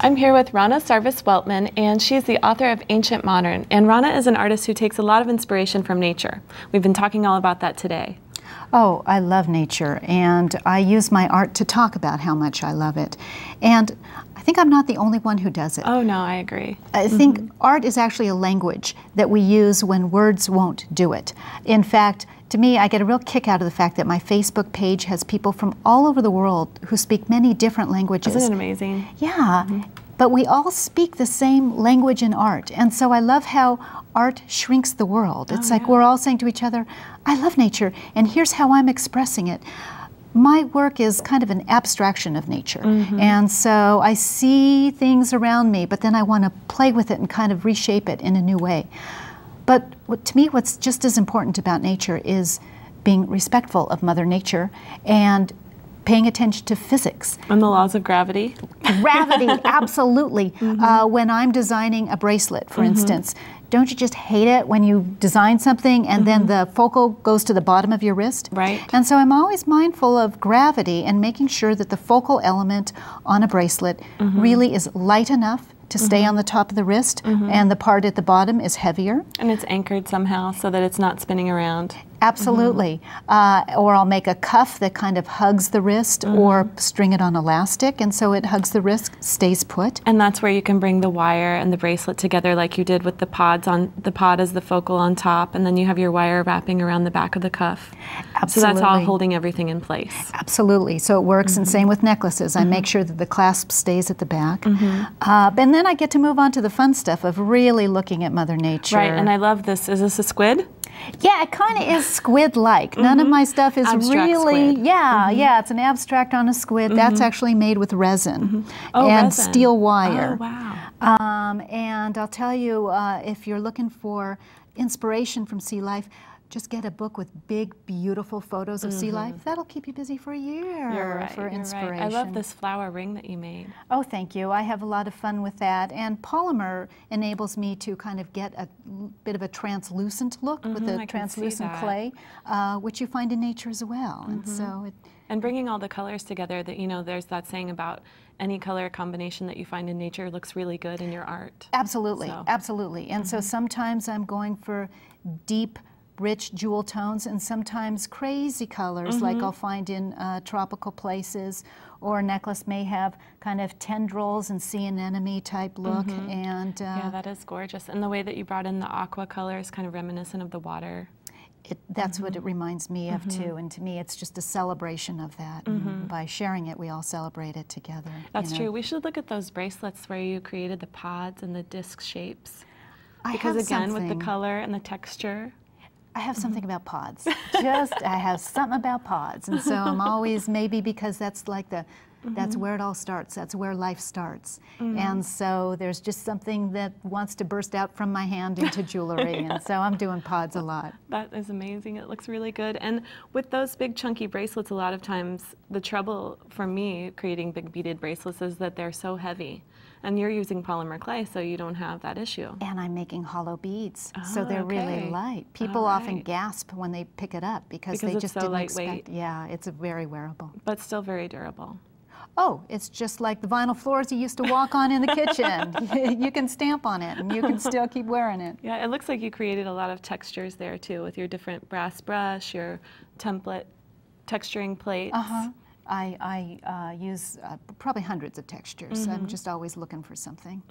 I'm here with Ronna Sarvas Weltman, and she's the author of Ancient Modern. And Ronna is an artist who takes a lot of inspiration from nature. We've been talking all about that today. Oh, I love nature, and I use my art to talk about how much I love it. And I think I'm not the only one who does it. Oh, no, I agree. I think art is actually a language that we use when words won't do it. In fact, to me, I get a real kick out of the fact that my Facebook page has people from all over the world who speak many different languages. Isn't it amazing? Yeah, but we all speak the same language in art. And so I love how art shrinks the world. It's like we're all saying to each other, I love nature, and here's how I'm expressing it. My work is kind of an abstraction of nature. And so I see things around me, but then I want to play with it and kind of reshape it in a new way. But to me, what's just as important about nature is being respectful of Mother Nature and paying attention to physics. And the laws of gravity. Gravity, absolutely. When I'm designing a bracelet, for instance, don't you just hate it when you design something and then the focal goes to the bottom of your wrist? Right. And so I'm always mindful of gravity and making sure that the focal element on a bracelet really is light enough to stay on the top of the wrist, and the part at the bottom is heavier. And it's anchored somehow so that it's not spinning around. Absolutely. Or I'll make a cuff that kind of hugs the wrist, or string it on elastic, and so it hugs the wrist, stays put. And that's where you can bring the wire and the bracelet together like you did with the pods on the pod as the focal on top, and then you have your wire wrapping around the back of the cuff. Absolutely. So that's all holding everything in place. Absolutely. So it works, and same with necklaces. I make sure that the clasp stays at the back. And then I get to move on to the fun stuff of really looking at Mother Nature. Right, and I love this. Is this a squid? Yeah, it kind of is squid-like. None of my stuff is Abstract really, squid. yeah, it's an abstract on a squid. That's actually made with resin and resin. steel wire. Oh, wow. And I'll tell you, if you're looking for inspiration from sea life, just get a book with big, beautiful photos of sea life. That'll keep you busy for a year You're right, for inspiration. Right. I love this flower ring that you made. Oh, thank you. I have a lot of fun with that. And polymer enables me to kind of get a bit of a translucent look with the translucent clay, which you find in nature as well. And so and bringing all the colors together, that, you know, there's that saying about any color combination that you find in nature looks really good in your art. Absolutely, So. absolutely. And so sometimes I'm going for deep, rich jewel tones, and sometimes crazy colors like I'll find in tropical places, or a necklace may have kind of tendrils and sea anemone type look. And Yeah, that is gorgeous. And the way that you brought in the aqua color is kind of reminiscent of the water. that's what it reminds me of too. And to me, it's just a celebration of that. And by sharing it, we all celebrate it together. That's true. We should look at those bracelets where you created the pods and the disc shapes. I Because have again, with something. the color and the texture. I have something about pods. I have something about pods. And so I'm always, maybe because that's like that's where it all starts. That's where life starts. And so there's just something that wants to burst out from my hand into jewelry. And so I'm doing pods a lot. That is amazing. It looks really good. And with those big chunky bracelets, a lot of times the trouble for me creating big beaded bracelets is that they're so heavy. And you're using polymer clay, so you don't have that issue. And I'm making hollow beads, so they're really light. People often gasp when they pick it up because they it's just so didn't lightweight. expect. Yeah, it's a very wearable. But still very durable. Oh, it's just like the vinyl floors you used to walk on in the kitchen. You can stamp on it, and you can still keep wearing it. Yeah, it looks like you created a lot of textures there too, with your different brass brush, your template texturing plates. I use probably hundreds of textures. I'm just always looking for something.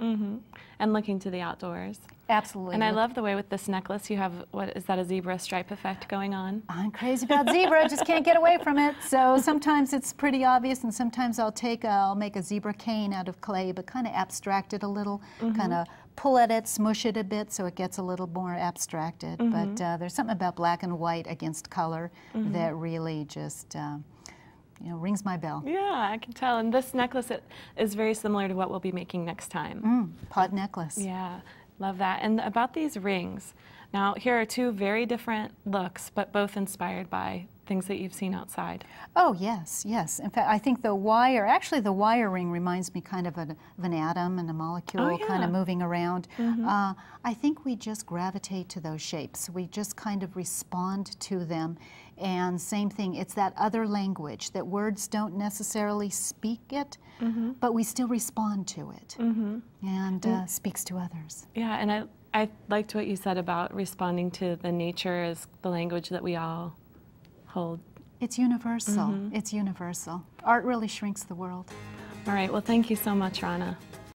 And looking to the outdoors. Absolutely. And I love the way with this necklace you have, what is that, a zebra stripe effect going on? I'm crazy about zebra, just can't get away from it. So sometimes it's pretty obvious, and sometimes I'll make a zebra cane out of clay, but kind of abstract it a little, kind of pull at it, smush it a bit so it gets a little more abstracted. But there's something about black and white against color that really just you know, rings my bell. Yeah, I can tell. And this necklace is very similar to what we'll be making next time. Pod necklace. Yeah, love that. And about these rings, now here are two very different looks, but both inspired by things that you've seen outside? Oh, yes, yes. In fact, I think the wire, actually the wiring reminds me kind of an atom and a molecule kind of moving around. I think we just gravitate to those shapes. We just kind of respond to them. And same thing, it's that other language that words don't necessarily speak it, but we still respond to it and speaks to others. Yeah, and I liked what you said about responding to the nature as the language that we all hold. It's universal. It's universal. Art really shrinks the world. All right, well, thank you so much, Ronna.